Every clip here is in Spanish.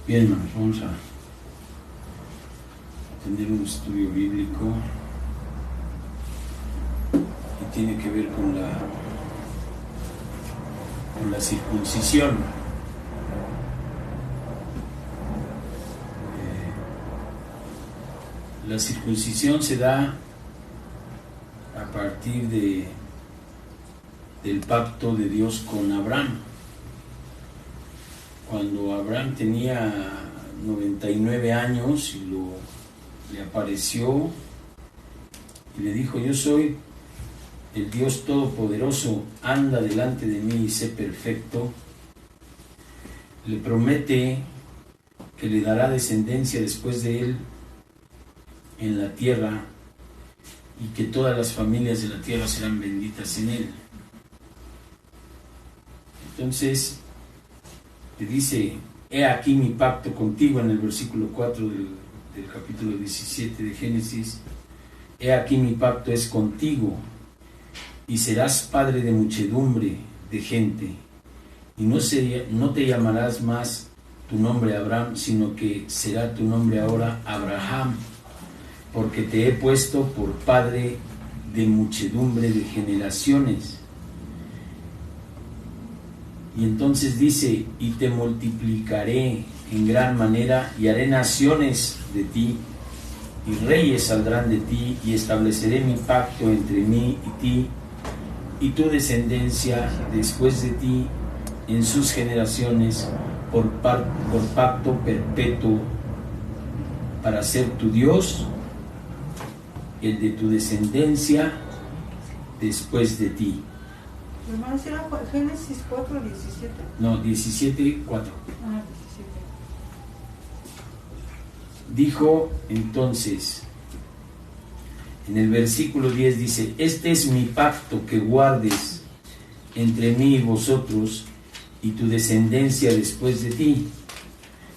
Bien, hermanos, vamos a tener un estudio bíblico y tiene que ver con la circuncisión. La circuncisión se da a partir del pacto de Dios con Abraham. Cuando Abraham tenía 99 años y le apareció y le dijo: yo soy el Dios Todopoderoso, anda delante de mí y sé perfecto. Le promete que le dará descendencia después de él en la tierra y que todas las familias de la tierra serán benditas en él. Entonces te dice: he aquí mi pacto contigo, en el versículo 4 del capítulo 17 de Génesis. He aquí mi pacto es contigo, y serás padre de muchedumbre de gente, y no te llamarás más tu nombre Abraham, sino que será tu nombre ahora Abraham, porque te he puesto por padre de muchedumbre de generaciones. Y entonces dice: y te multiplicaré en gran manera, y haré naciones de ti, y reyes saldrán de ti, y estableceré mi pacto entre mí y ti, y tu descendencia después de ti en sus generaciones, por pacto perpetuo, para ser tu Dios, el de tu descendencia después de ti. Hermanos, ¿era Génesis 4, 17? No, 17, 4. Ah, 17. Dijo entonces, en el versículo 10 dice: este es mi pacto que guardes entre mí y vosotros y tu descendencia después de ti.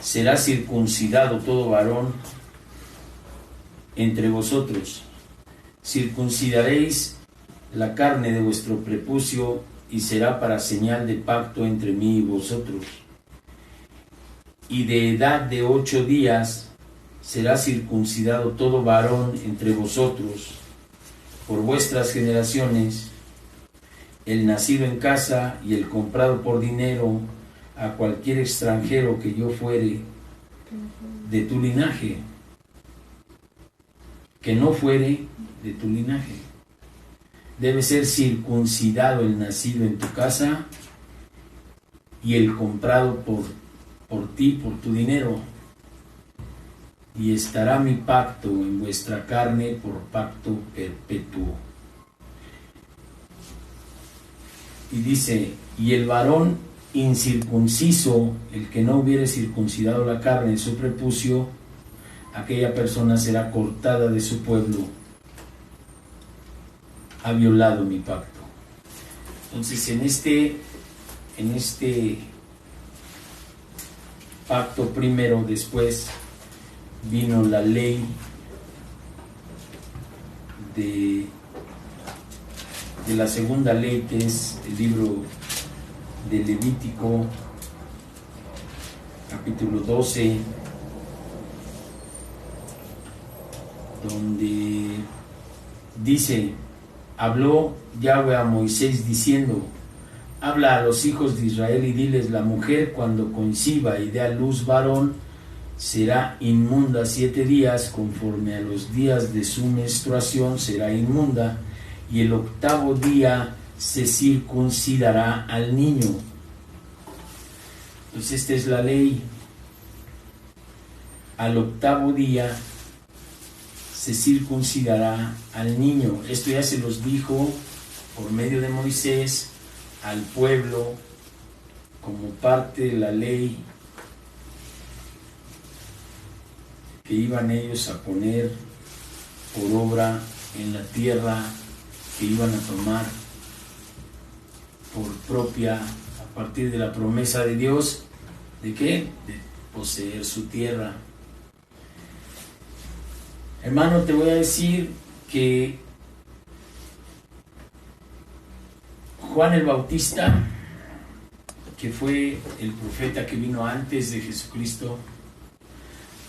Será circuncidado todo varón entre vosotros. Circuncidaréis la carne de vuestro prepucio, y será para señal de pacto entre mí y vosotros. Y de edad de 8 días será circuncidado todo varón entre vosotros, por vuestras generaciones, el nacido en casa y el comprado por dinero, a cualquier extranjero que yo fuere de tu linaje, que no fuere de tu linaje. Debe ser circuncidado el nacido en tu casa y el comprado por ti, por tu dinero. Y estará mi pacto en vuestra carne por pacto perpetuo. Y dice: y el varón incircunciso, el que no hubiere circuncidado la carne en su prepucio, aquella persona será cortada de su pueblo. Ha violado mi pacto. Entonces, en este pacto primero, después vino la ley de la segunda ley, que es el libro de Levítico, capítulo 12, donde dice: habló Yahweh a Moisés diciendo: habla a los hijos de Israel y diles: la mujer cuando conciba y dé a luz varón será inmunda 7 días, conforme a los días de su menstruación será inmunda, y el 8º día se circuncidará al niño. Entonces esta es la ley. Al 8º día se circuncidará al niño. Esto ya se los dijo por medio de Moisés al pueblo como parte de la ley que iban ellos a poner por obra en la tierra que iban a tomar por propia, a partir de la promesa de Dios. ¿De qué? De poseer su tierra. Hermano, te voy a decir que Juan el Bautista, que fue el profeta que vino antes de Jesucristo,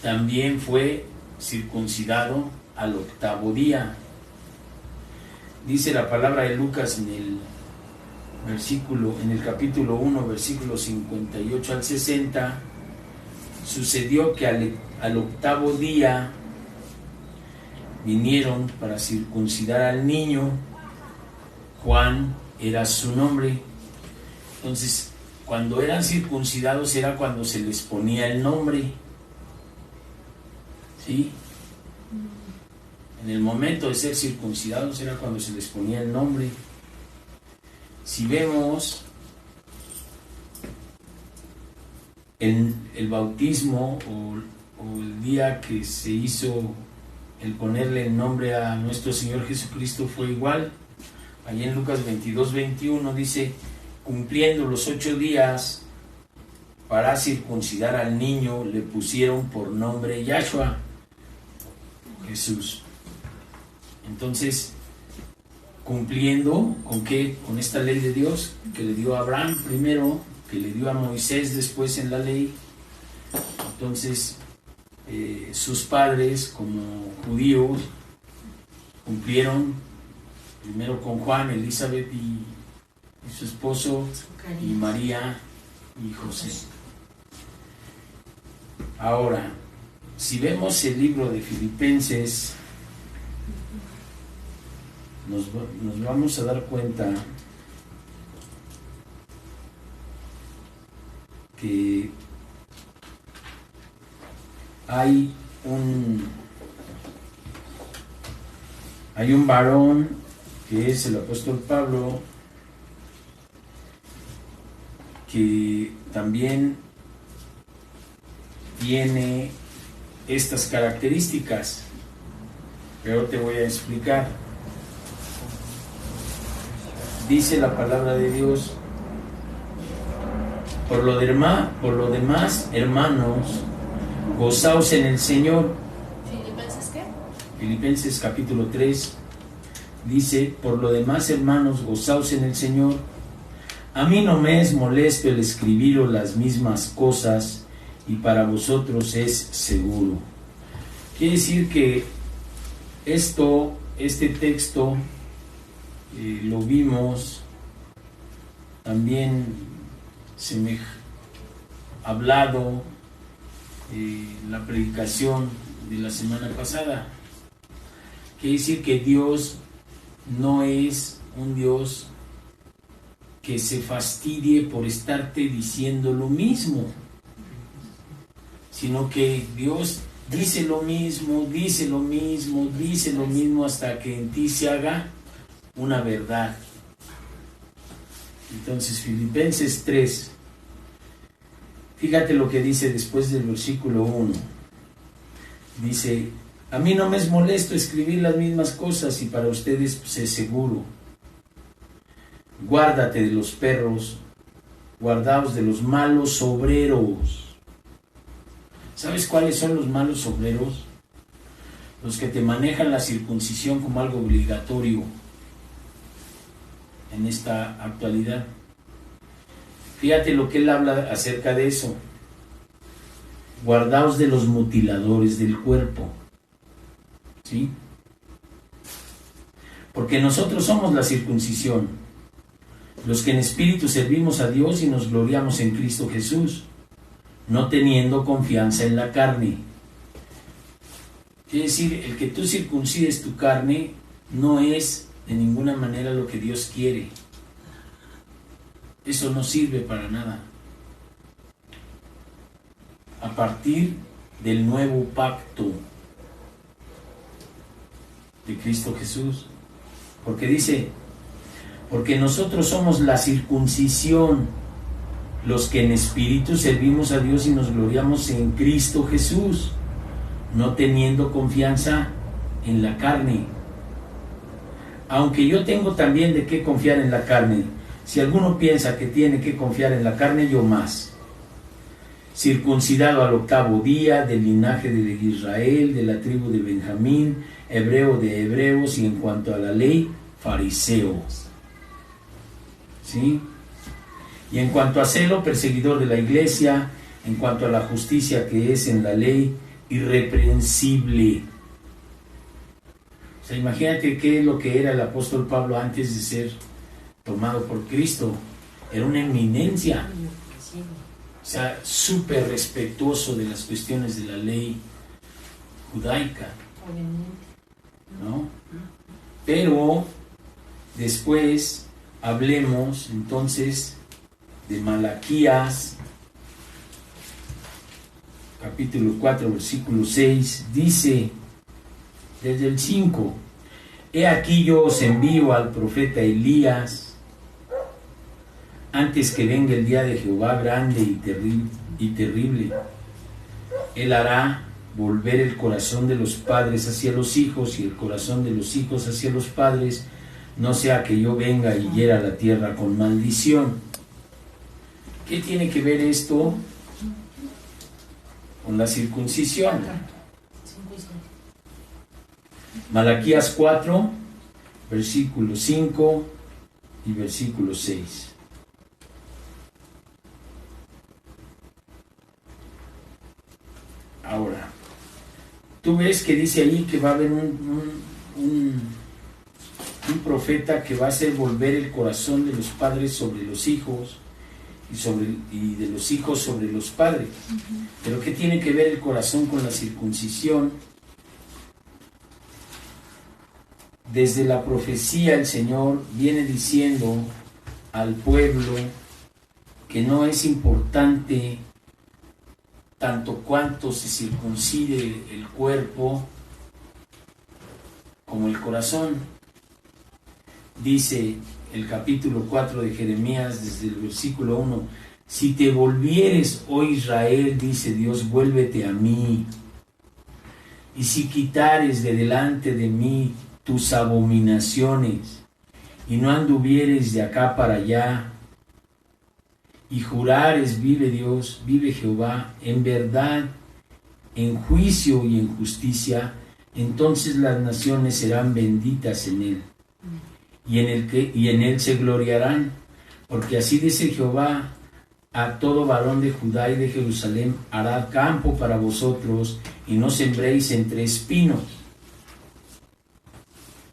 también fue circuncidado al 8º día. Dice la palabra de Lucas en el capítulo 1, versículos 58 al 60, sucedió que al 8º día vinieron para circuncidar al niño. Juan era su nombre. Entonces, cuando eran circuncidados era cuando se les ponía el nombre. ¿Sí? En el momento de ser circuncidados era cuando se les ponía el nombre. Si vemos el bautismo o el día que se hizo el ponerle el nombre a nuestro Señor Jesucristo fue igual. Allí en Lucas 22:21 dice: cumpliendo los 8 días para circuncidar al niño, le pusieron por nombre Yahshua, Jesús. Entonces, cumpliendo ¿con qué? Con esta ley de Dios que le dio a Abraham primero, que le dio a Moisés después en la ley. Entonces, sus padres como judíos cumplieron primero con Juan, Elizabeth y su esposo, y María y José. Ahora, si vemos el libro de Filipenses, nos vamos a dar cuenta que hay un varón que es el apóstol Pablo, que también tiene estas características, pero te voy a explicar. Dice la palabra de Dios: por lo demás, hermanos, gozaos en el Señor. ¿Filipenses qué? Filipenses capítulo 3 dice: por lo demás, hermanos, gozaos en el Señor. A mí no me es molesto el escribiros las mismas cosas, y para vosotros es seguro. Quiere decir que este texto lo vimos también hablado la predicación de la semana pasada. Quiere decir que Dios no es un Dios que se fastidie por estarte diciendo lo mismo, sino que Dios dice lo mismo hasta que en ti se haga una verdad. Entonces, Filipenses 3, fíjate lo que dice después del versículo 1. Dice: a mí no me es molesto escribir las mismas cosas, y para ustedes pues, es seguro. Guárdate de los perros, guardaos de los malos obreros. ¿Sabes cuáles son los malos obreros? Los que te manejan la circuncisión como algo obligatorio en esta actualidad. Fíjate lo que él habla acerca de eso. Guardaos de los mutiladores del cuerpo. ¿Sí? Porque nosotros somos la circuncisión, los que en espíritu servimos a Dios y nos gloriamos en Cristo Jesús, no teniendo confianza en la carne. Quiere decir, el que tú circuncides tu carne no es de ninguna manera lo que Dios quiere. Eso no sirve para nada. A partir del nuevo pacto de Cristo Jesús, porque dice: porque nosotros somos la circuncisión, los que en espíritu servimos a Dios y nos gloriamos en Cristo Jesús, no teniendo confianza en la carne. Aunque yo tengo también de qué confiar en la carne. Si alguno piensa que tiene que confiar en la carne, yo más. Circuncidado al 8º día, del linaje de Israel, de la tribu de Benjamín, hebreo de hebreos, y en cuanto a la ley, fariseo. ¿Sí? Y en cuanto a celo, perseguidor de la iglesia, en cuanto a la justicia que es en la ley, irreprensible. O sea, imagínate qué es lo que era el apóstol Pablo antes de ser tomado por Cristo. Era una eminencia. O sea, súper respetuoso de las cuestiones de la ley judaica, ¿no? Pero después hablemos entonces de Malaquías, capítulo 4, versículo 6, dice desde el 5: He aquí yo os envío al profeta Elías antes que venga el día de Jehová grande y terrible. Él hará volver el corazón de los padres hacia los hijos y el corazón de los hijos hacia los padres, no sea que yo venga y hiera la tierra con maldición. ¿Qué tiene que ver esto con la circuncisión? Malaquías 4, versículo 5 y versículo 6. Ahora, tú ves que dice ahí que va a haber un profeta que va a hacer volver el corazón de los padres sobre los hijos y de los hijos sobre los padres. Pero ¿qué tiene que ver el corazón con la circuncisión? Desde la profecía el Señor viene diciendo al pueblo que no es importante tanto cuanto se circuncide el cuerpo como el corazón. Dice el capítulo 4 de Jeremías, desde el versículo 1: Si te volvieres, oh Israel, dice Dios, vuélvete a mí. Y si quitares de delante de mí tus abominaciones, y no anduvieres de acá para allá, y jurares, vive Dios, vive Jehová, en verdad, en juicio y en justicia, entonces las naciones serán benditas en él, y en él se gloriarán, porque así dice Jehová: a todo varón de Judá y de Jerusalén hará campo para vosotros, y no sembréis entre espinos.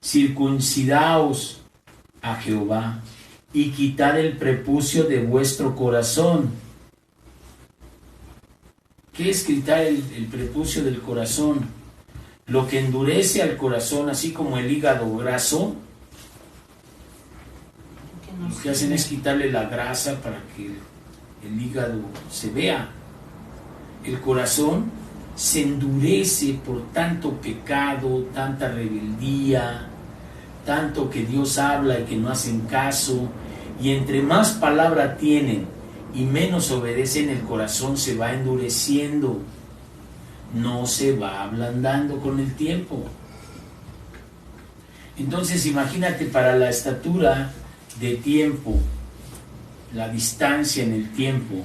Circuncidaos a Jehová, y quitad el prepucio de vuestro corazón. ¿Qué es quitar el prepucio del corazón? Lo que endurece al corazón, así como el hígado graso, lo que hacen es quitarle la grasa para que el hígado se vea. El corazón se endurece por tanto pecado, tanta rebeldía, tanto que Dios habla y que no hacen caso, y entre más palabra tienen y menos obedecen, el corazón se va endureciendo, no se va ablandando con el tiempo. Entonces imagínate, para la estatura de tiempo, la distancia en el tiempo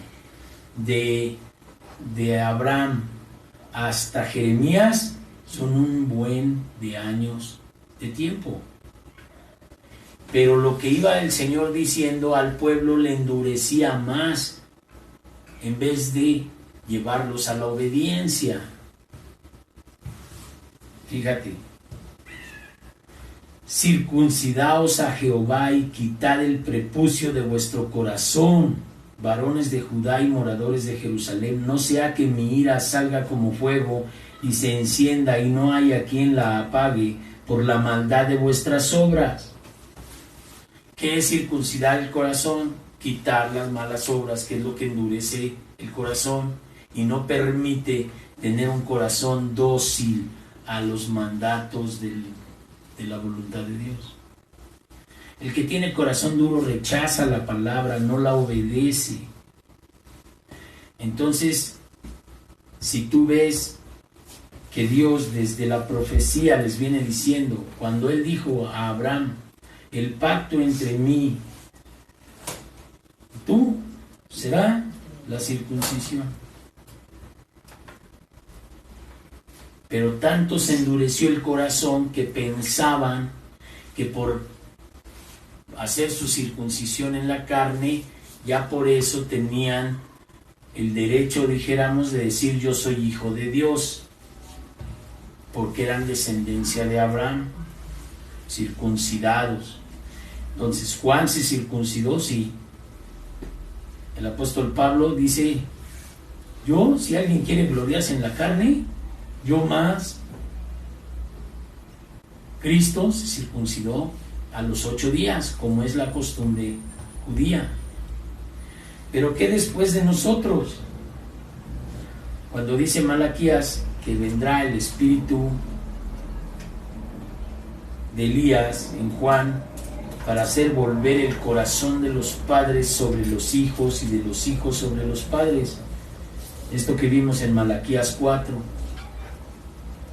de Abraham hasta Jeremías, son un buen de años de tiempo. Pero lo que iba el Señor diciendo al pueblo le endurecía más, en vez de llevarlos a la obediencia. Fíjate: circuncidaos a Jehová y quitad el prepucio de vuestro corazón, varones de Judá y moradores de Jerusalén, no sea que mi ira salga como fuego y se encienda y no haya quien la apague por la maldad de vuestras obras. ¿Qué es circuncidar el corazón? Quitar las malas obras, que es lo que endurece el corazón y no permite tener un corazón dócil a los mandatos de la voluntad de Dios. El que tiene corazón duro rechaza la palabra, no la obedece. Entonces, si tú ves que Dios desde la profecía les viene diciendo, cuando Él dijo a Abraham: el pacto entre mí y tú será la circuncisión. Pero tanto se endureció el corazón que pensaban que por hacer su circuncisión en la carne, ya por eso tenían el derecho, dijéramos, de decir: yo soy hijo de Dios. porque eran descendencia de Abraham, circuncidados. Entonces, Juan se circuncidó, sí. El apóstol Pablo dice, yo, si alguien quiere gloriarse en la carne, yo más. Cristo se circuncidó a los 8 días, como es la costumbre judía. Pero ¿qué después de nosotros? Cuando dice Malaquías que vendrá el espíritu de Elías en Juan para hacer volver el corazón de los padres sobre los hijos y de los hijos sobre los padres. Esto que vimos en Malaquías 4,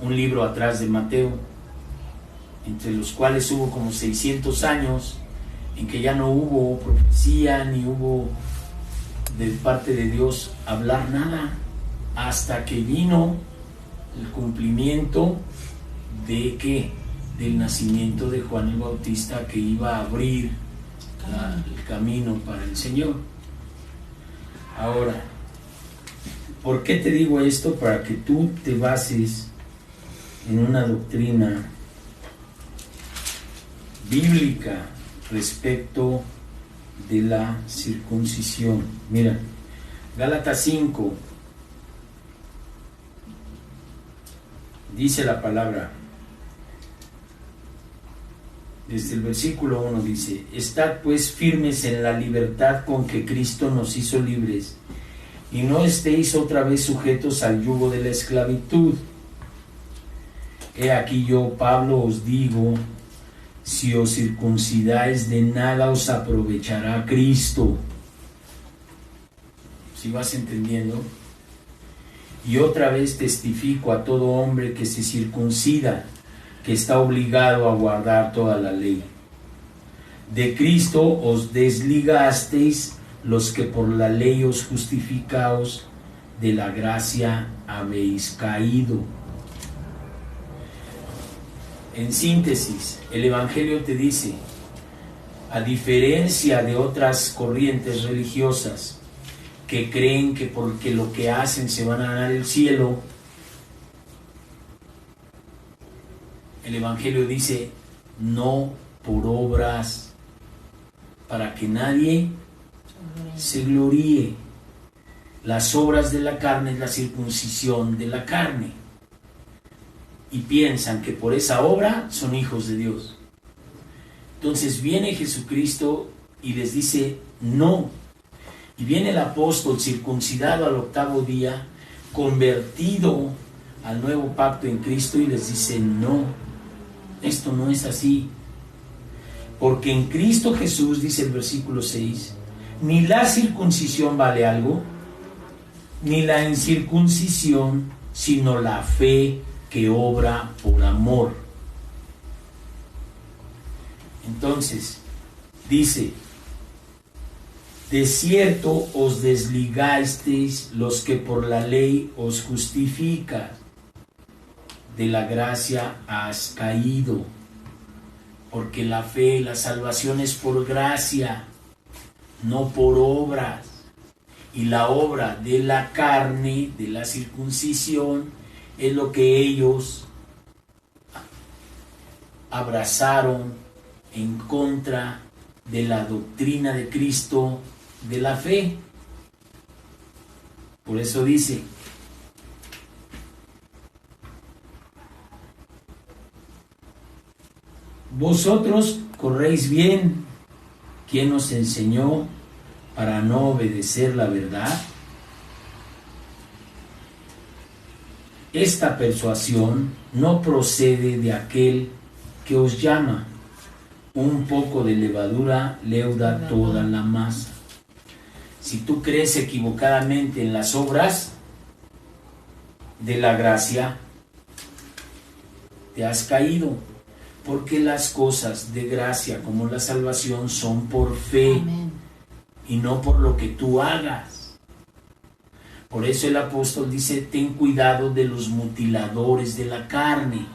un libro atrás de Mateo, entre los cuales hubo como 600 años en que ya no hubo profecía ni hubo de parte de Dios hablar nada, hasta que vino el cumplimiento de ¿qué? Del nacimiento de Juan el Bautista, que iba a abrir el camino para el Señor. Ahora, ¿por qué te digo esto? Para que tú te bases en una doctrina bíblica respecto de la circuncisión. Mira, Gálatas 5 dice la palabra, desde el versículo 1 dice, estad pues firmes en la libertad con que Cristo nos hizo libres, y no estéis otra vez sujetos al yugo de la esclavitud. He aquí yo, Pablo, os digo, si os circuncidáis, de nada os aprovechará Cristo. ¿Sí vas entendiendo? Y otra vez testifico a todo hombre que se circuncida, que está obligado a guardar toda la ley. De Cristo os desligasteis los que por la ley os justificaos, de la gracia habéis caído. En síntesis, el Evangelio te dice, a diferencia de otras corrientes religiosas que creen que porque lo que hacen se van a ganar el cielo, el Evangelio dice, no por obras, para que nadie se gloríe. Las obras de la carne es la circuncisión de la carne. Y piensan que por esa obra son hijos de Dios. Entonces viene Jesucristo y les dice no. Y viene el apóstol circuncidado al 8º día, convertido al nuevo pacto en Cristo, y les dice no, esto no es así. Porque en Cristo Jesús, dice el versículo 6, ni la circuncisión vale algo, ni la incircuncisión, sino la fe que obra por amor. Entonces, dice, de cierto os desligasteis los que por la ley os justifican, de la gracia has caído, porque la fe, la salvación es por gracia, no por obras, y la obra de la carne, de la circuncisión, es lo que ellos abrazaron en contra de la doctrina de Cristo de la fe. Por eso dice, vosotros corréis bien. ¿Quién os enseñó para no obedecer la verdad? Esta persuasión no procede de aquel que os llama. Un poco de levadura leuda toda la masa. Si tú crees equivocadamente en las obras de la gracia, te has caído, porque las cosas de gracia como la salvación son por fe. Amén. Y no por lo que tú hagas. Por eso el apóstol dice, ten cuidado de los mutiladores de la carne.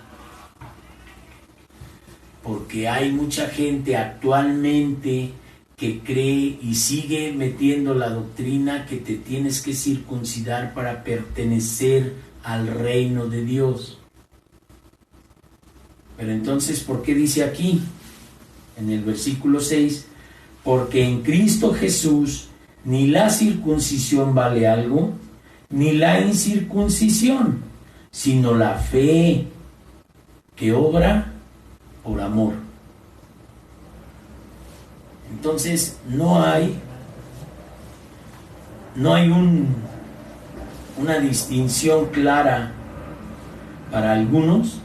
Porque hay mucha gente actualmente que cree y sigue metiendo la doctrina que te tienes que circuncidar para pertenecer al reino de Dios. Pero entonces, ¿por qué dice aquí, en el versículo 6? Porque en Cristo Jesús ni la circuncisión vale algo, ni la incircuncisión, sino la fe que obra por amor. Entonces, no hay una distinción clara para algunos,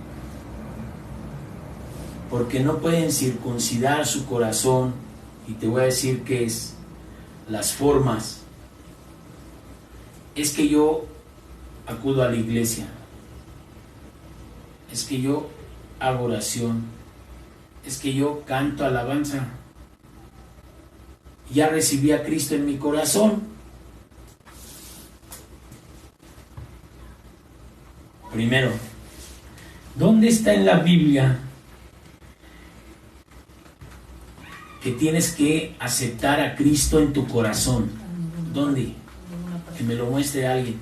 porque no pueden circuncidar su corazón. Y te voy a decir qué es: las formas. Es que yo acudo a la iglesia, es que yo hago oración, es que yo canto alabanza, ya recibí a Cristo en mi corazón. Primero, ¿dónde está en la Biblia que tienes que aceptar a Cristo en tu corazón? ¿Dónde? Que me lo muestre alguien.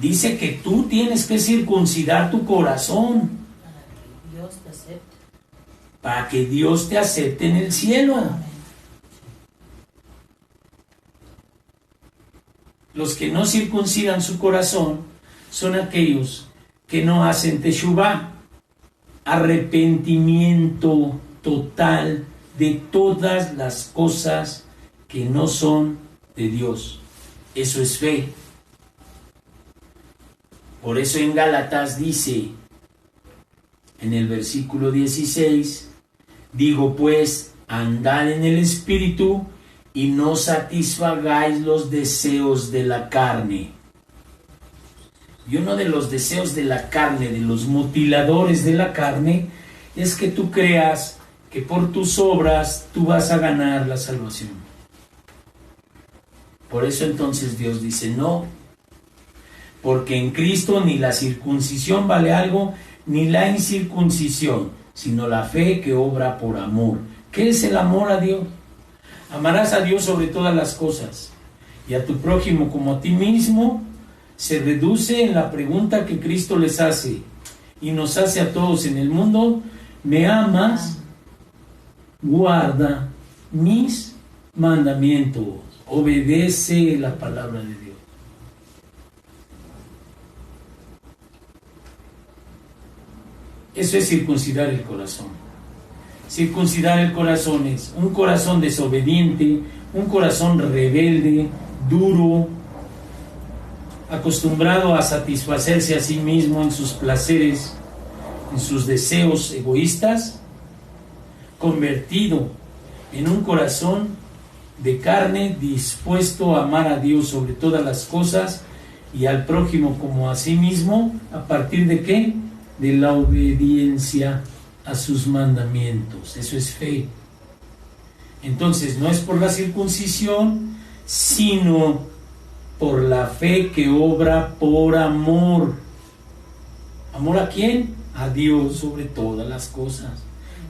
Dice que tú tienes que circuncidar tu corazón para que Dios te acepte en el cielo. Los que no circuncidan su corazón son aquellos que no hacen teshuvá, arrepentimiento total de todas las cosas que no son de Dios. Eso es fe. Por eso en Gálatas dice, en el versículo 16, digo pues, andad en el Espíritu y no satisfagáis los deseos de la carne. Y uno de los deseos de la carne, de los mutiladores de la carne, es que tú creas que por tus obras tú vas a ganar la salvación. Por eso entonces Dios dice, no, porque en Cristo ni la circuncisión vale algo, ni la incircuncisión, sino la fe que obra por amor. ¿Qué es el amor a Dios? Amarás a Dios sobre todas las cosas y a tu prójimo como a ti mismo. Se reduce en la pregunta que Cristo les hace y nos hace a todos en el mundo: ¿me amas? Guarda mis mandamientos, obedece la palabra de Dios. Eso es circuncidar el corazón. Circuncidar el corazón es un corazón desobediente, un corazón rebelde, duro, acostumbrado a satisfacerse a sí mismo en sus placeres, en sus deseos egoístas, convertido en un corazón de carne dispuesto a amar a Dios sobre todas las cosas y al prójimo como a sí mismo. ¿A partir de qué? De la obediencia a sus mandamientos. Eso es fe. Entonces no es por la circuncisión, sino por la fe que obra por amor. ¿Amor a quién? A Dios sobre todas las cosas.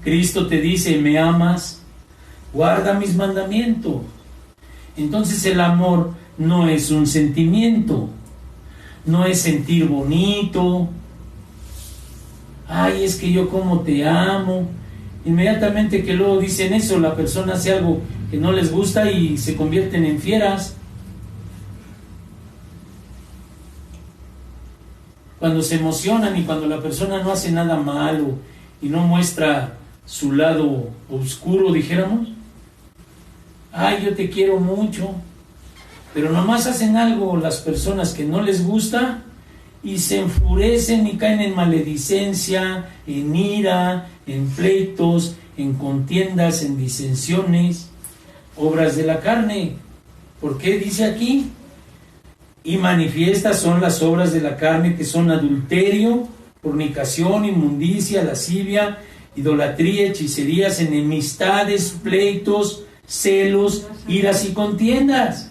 Cristo te dice, ¿me amas? Guarda mis mandamientos. Entonces el amor no es un sentimiento, no es sentir bonito. Ay, es que yo como te amo. Inmediatamente que luego dicen eso, la persona hace algo que no les gusta y se convierten en fieras. Cuando se emocionan y cuando la persona no hace nada malo y no muestra su lado oscuro, dijéramos, ay, yo te quiero mucho, pero nomás hacen algo las personas que no les gusta y se enfurecen y caen en maledicencia, en ira, en pleitos, en contiendas, en disensiones, obras de la carne. ¿Por qué dice aquí? Y manifiestas son las obras de la carne, que son adulterio, fornicación, inmundicia, lascivia, idolatría, hechicerías, enemistades, pleitos, celos, iras y contiendas.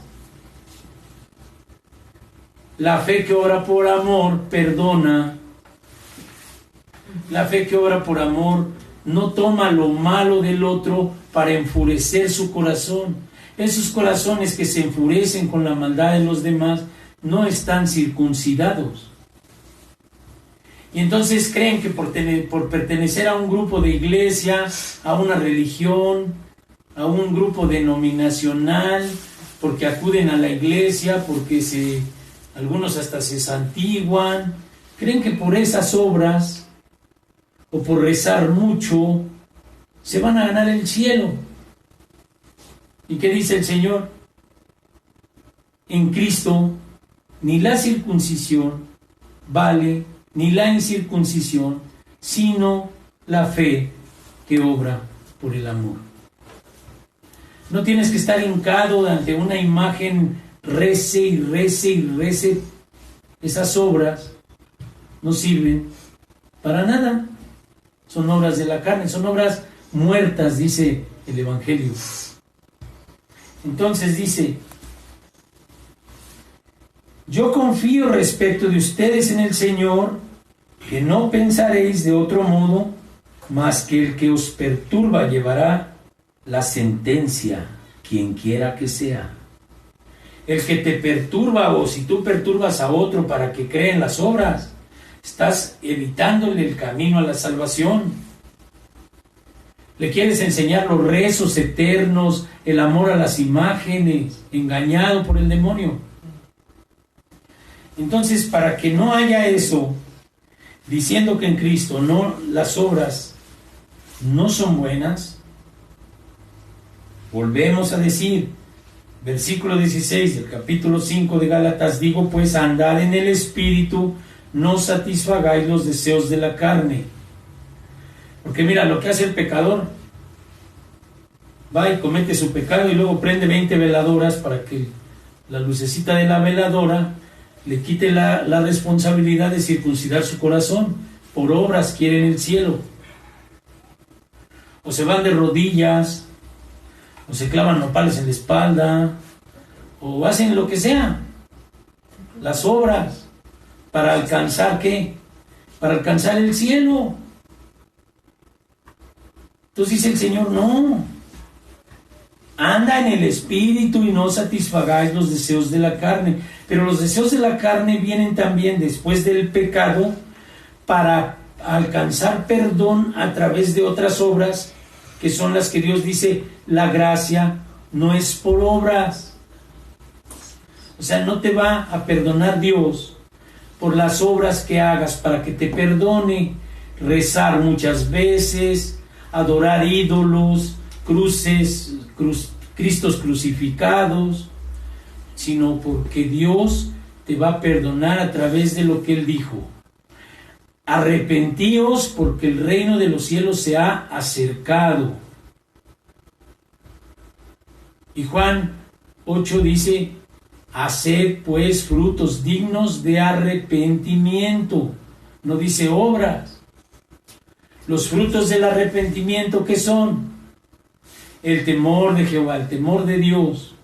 La fe que obra por amor perdona. La fe que obra por amor no toma lo malo del otro para enfurecer su corazón. Esos corazones que se enfurecen con la maldad de los demás no están circuncidados. Y entonces creen que por pertenecer a un grupo de iglesia, a una religión, a un grupo denominacional, porque acuden a la iglesia, porque algunos hasta se santiguan, creen que por esas obras o por rezar mucho se van a ganar el cielo. ¿Y qué dice el Señor? En Cristo ni la circuncisión vale, ni la incircuncisión, sino la fe que obra por el amor. No tienes que estar hincado ante una imagen, rece y rece y rece. Esas obras no sirven para nada. Son obras de la carne, son obras muertas, dice el Evangelio. Entonces dice: yo confío respecto de ustedes en el Señor, que no pensaréis de otro modo, más que el que os perturba llevará la sentencia, quien quiera que sea. El que te perturba, o si tú perturbas a otro para que cree en las obras, estás evitándole el camino a la salvación. Le quieres enseñar los rezos eternos, el amor a las imágenes, engañado por el demonio. Entonces, para que no haya eso, diciendo que en Cristo no, las obras no son buenas, volvemos a decir, versículo 16 del capítulo 5 de Gálatas: digo pues, andad en el Espíritu, no satisfagáis los deseos de la carne. Porque mira, lo que hace el pecador, va y comete su pecado y luego prende 20 veladoras para que la lucecita de la veladora le quite la responsabilidad de circuncidar su corazón. Por obras quieren el cielo. O se van de rodillas, o se clavan nopales en la espalda, o hacen lo que sea, las obras, para alcanzar ¿qué? Para alcanzar el cielo. Entonces dice el Señor: no, anda en el Espíritu y no satisfagáis los deseos de la carne. Pero los deseos de la carne vienen también después del pecado para alcanzar perdón a través de otras obras, que son las que Dios dice: la gracia no es por obras. O sea, no te va a perdonar Dios por las obras que hagas para que te perdone. Rezar muchas veces, adorar ídolos, Cristos crucificados, sino porque Dios te va a perdonar a través de lo que Él dijo: arrepentíos porque el reino de los cielos se ha acercado. Y Juan 8 dice: haced pues frutos dignos de arrepentimiento. No dice obras. Los frutos del arrepentimiento, ¿qué son? El temor de Jehová, el temor de Dios.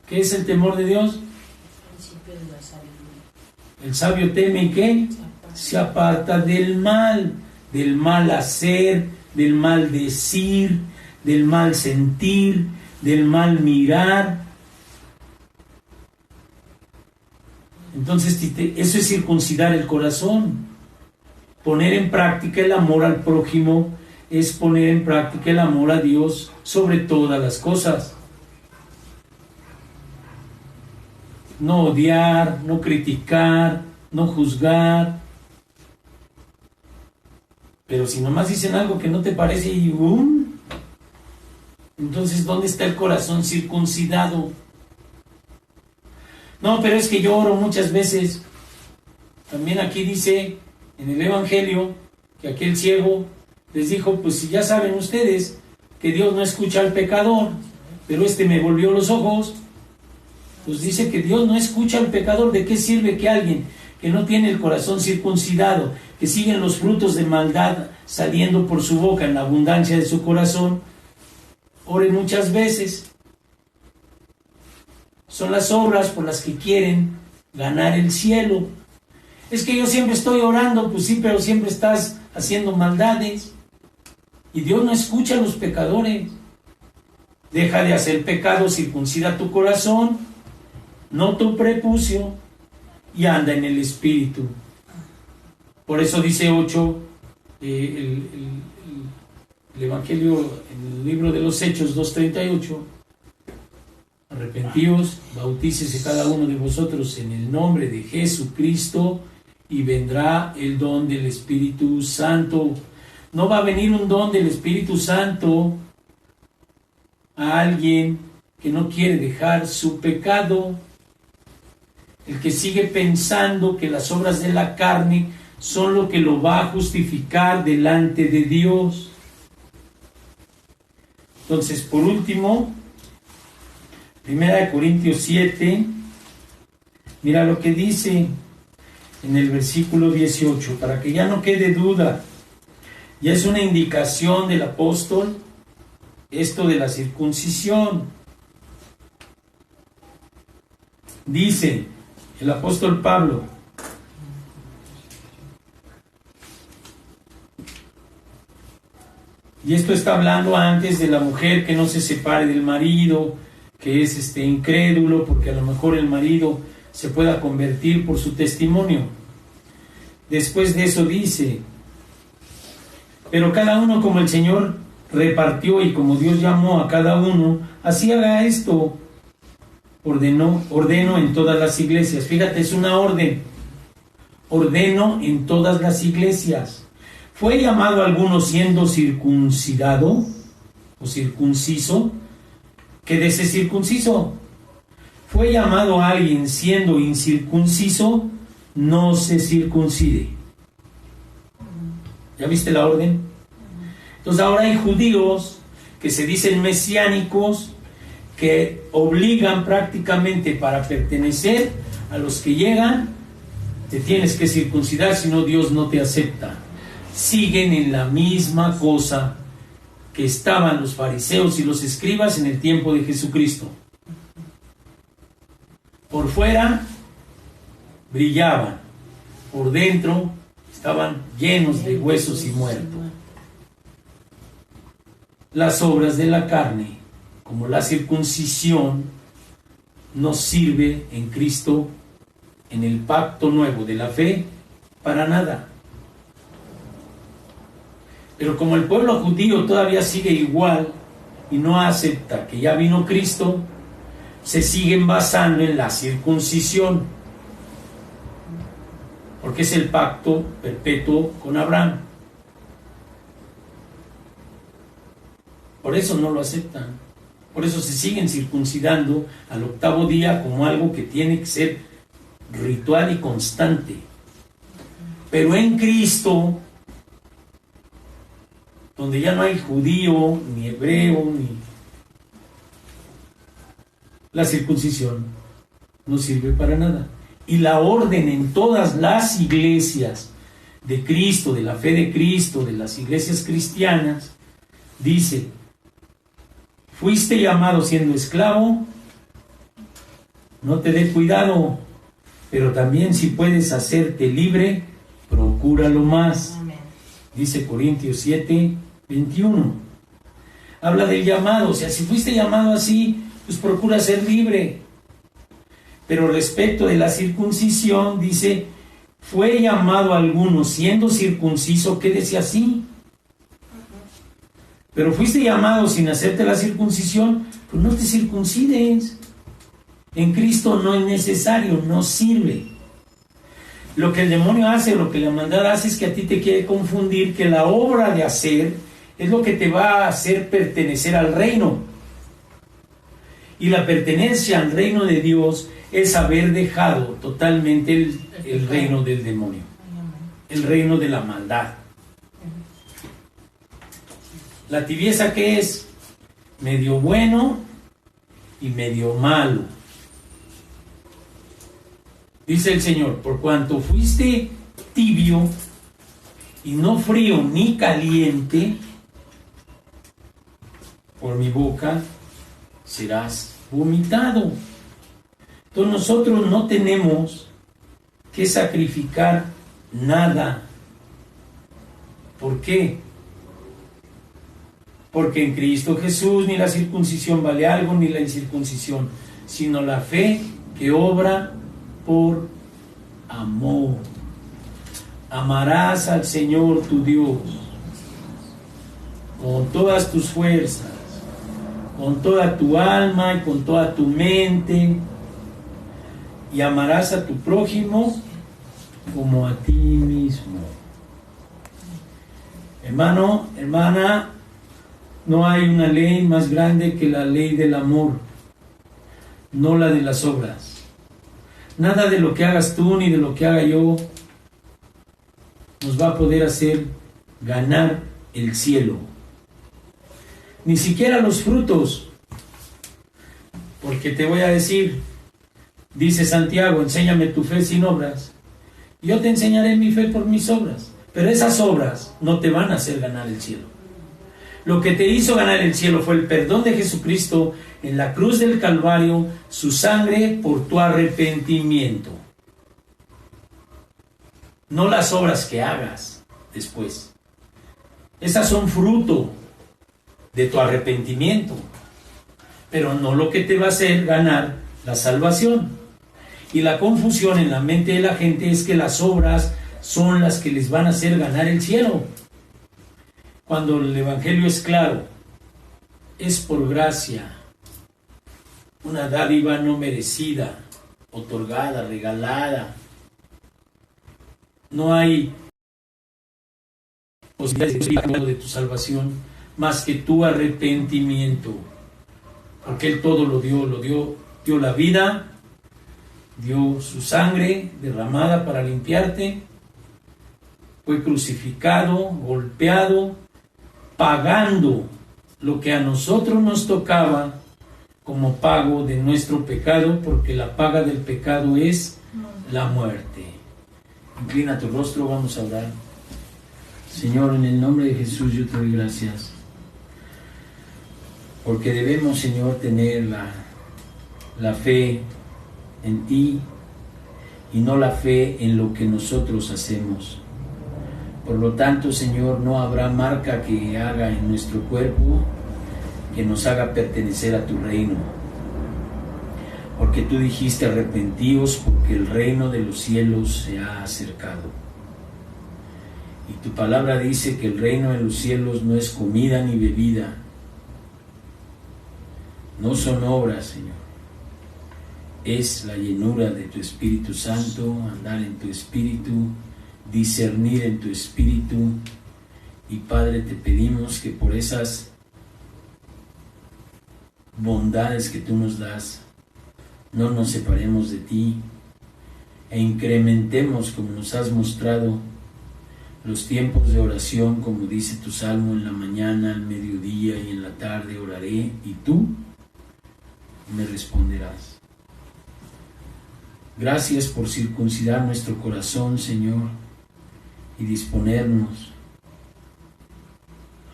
¿Qué es el temor de Dios? El sabio teme, ¿y qué? Se aparta del mal hacer, del mal decir, del mal sentir, del mal mirar. Entonces, eso es circuncidar el corazón. Poner en práctica el amor al prójimo es poner en práctica el amor a Dios sobre todas las cosas. No odiar, no criticar, no juzgar. Pero si nomás dicen algo que no te parece y ¡bum! Entonces, ¿dónde está el corazón circuncidado? No, pero es que yo oro muchas veces. También aquí dice en el Evangelio que aquel ciego les dijo: pues si ya saben ustedes que Dios no escucha al pecador, pero me volvió los ojos. Pues dice que Dios no escucha al pecador. ¿De qué sirve que alguien que no tiene el corazón circuncidado, que siguen los frutos de maldad saliendo por su boca en la abundancia de su corazón, ore muchas veces? Son las obras por las que quieren ganar el cielo. Es que yo siempre estoy orando. Pues sí, pero siempre estás haciendo maldades. Y Dios no escucha a los pecadores. Deja de hacer pecado, circuncida tu corazón, no tu prepucio, y anda en el Espíritu. Por eso dice 8, el Evangelio en el libro de los Hechos 2:38, arrepentíos, bautícese cada uno de vosotros en el nombre de Jesucristo y vendrá el don del Espíritu Santo. No va a venir un don del Espíritu Santo a alguien que no quiere dejar su pecado, el que sigue pensando que las obras de la carne son lo que lo va a justificar delante de Dios. Entonces, por último, 1 Corintios 7, mira lo que dice en el versículo 18, para que ya no quede duda. Ya es una indicación del apóstol esto de la circuncisión. Dice el apóstol Pablo: y esto está hablando antes de la mujer que no se separe del marido, que es incrédulo, porque a lo mejor el marido se pueda convertir por su testimonio. Después de eso dice: pero cada uno como el Señor repartió y como Dios llamó a cada uno, así haga esto. Ordeno en todas las iglesias. Fíjate, es una orden. Ordeno en todas las iglesias. ¿Fue llamado alguno siendo circuncidado o circunciso? Quédese circunciso. ¿Fue llamado a alguien siendo incircunciso? No se circuncide. ¿Ya viste la orden? Entonces ahora hay judíos que se dicen mesiánicos, que obligan prácticamente para pertenecer a los que llegan, te tienes que circuncidar, si no Dios no te acepta. Siguen en la misma cosa que estaban los fariseos y los escribas en el tiempo de Jesucristo. Por fuera brillaban, por dentro estaban llenos de huesos y muertos. Las obras de la carne, como la circuncisión, no sirve en Cristo, en el pacto nuevo de la fe, para nada. Pero como el pueblo judío todavía sigue igual y no acepta que ya vino Cristo, se siguen basando en la circuncisión, porque es el pacto perpetuo con Abraham. Por eso no lo aceptan. Por eso se siguen circuncidando al 8º día como algo que tiene que ser ritual y constante. Pero en Cristo, donde ya no hay judío, ni hebreo, ni... la circuncisión no sirve para nada. Y la orden en todas las iglesias de Cristo, de la fe de Cristo, de las iglesias cristianas, dice: fuiste llamado siendo esclavo, no te dé cuidado, pero también si puedes hacerte libre, procúralo más. Amén. Dice Corintios 7, 21. Habla del llamado, o sea, si fuiste llamado así, pues procura ser libre. Pero respecto de la circuncisión, dice: fue llamado alguno siendo circunciso, quédese así. Pero fuiste llamado sin hacerte la circuncisión, pues no te circuncides. En Cristo no es necesario, no sirve. Lo que el demonio hace, lo que la maldad hace, es que a ti te quiere confundir que la obra de hacer es lo que te va a hacer pertenecer al reino. Y la pertenencia al reino de Dios es haber dejado totalmente el reino del demonio, el reino de la maldad. La tibieza, ¿qué es? Medio bueno y medio malo. Dice el Señor: por cuanto fuiste tibio y no frío ni caliente, por mi boca serás vomitado. Entonces nosotros no tenemos que sacrificar nada. ¿Por qué? Porque en Cristo Jesús ni la circuncisión vale algo, ni la incircuncisión, sino la fe que obra por amor. Amarás al Señor tu Dios con todas tus fuerzas, con toda tu alma y con toda tu mente, y amarás a tu prójimo como a ti mismo. Hermano, hermana, no hay una ley más grande que la ley del amor, no la de las obras. Nada de lo que hagas tú ni de lo que haga yo nos va a poder hacer ganar el cielo. Ni siquiera los frutos. Porque te voy a decir, dice Santiago, enséñame tu fe sin obras. Yo te enseñaré mi fe por mis obras. Pero esas obras no te van a hacer ganar el cielo. Lo que te hizo ganar el cielo fue el perdón de Jesucristo en la cruz del Calvario, su sangre por tu arrepentimiento. No las obras que hagas después. Esas son fruto de tu arrepentimiento, pero no lo que te va a hacer ganar la salvación. Y la confusión en la mente de la gente es que las obras son las que les van a hacer ganar el cielo. Cuando el Evangelio es claro, es por gracia, una dádiva no merecida, otorgada, regalada. No hay posibilidad de tu salvación más que tu arrepentimiento, porque Él todo lo dio la vida, dio su sangre derramada para limpiarte, fue crucificado, golpeado, pagando lo que a nosotros nos tocaba como pago de nuestro pecado, porque la paga del pecado es la muerte. Inclina tu rostro, vamos a orar. Señor, en el nombre de Jesús yo te doy gracias, porque debemos, Señor, tener la fe en ti y no la fe en lo que nosotros hacemos. Por lo tanto, Señor, no habrá marca que haga en nuestro cuerpo que nos haga pertenecer a tu reino. Porque tú dijiste, arrepentíos porque el reino de los cielos se ha acercado. Y tu palabra dice que el reino de los cielos no es comida ni bebida. No son obras, Señor. Es la llenura de tu Espíritu Santo, andar en tu Espíritu, discernir en tu Espíritu. Y Padre, te pedimos que por esas bondades que tú nos das, no nos separemos de ti e incrementemos, como nos has mostrado, los tiempos de oración, como dice tu salmo, en la mañana, al mediodía y en la tarde oraré y tú me responderás. Gracias por circuncidar nuestro corazón, Señor, y disponernos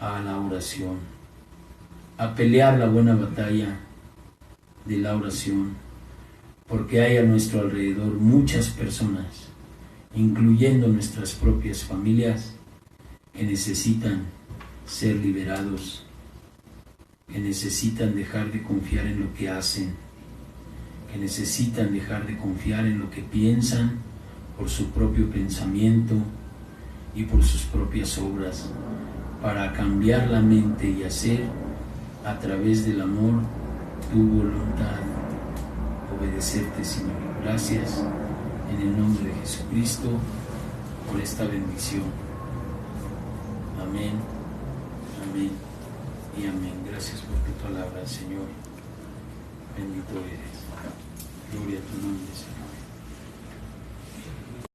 a la oración, a pelear la buena batalla de la oración, porque hay a nuestro alrededor muchas personas, incluyendo nuestras propias familias, que necesitan ser liberados, que necesitan dejar de confiar en lo que hacen, que necesitan dejar de confiar en lo que piensan por su propio pensamiento y por sus propias obras, para cambiar la mente y hacer a través del amor tu voluntad, obedecerte, Señor. Gracias en el nombre de Jesucristo por esta bendición. Amén, amén y amén. Gracias por tu palabra, Señor. Bendito eres. Gloria a tu nombre, Señor.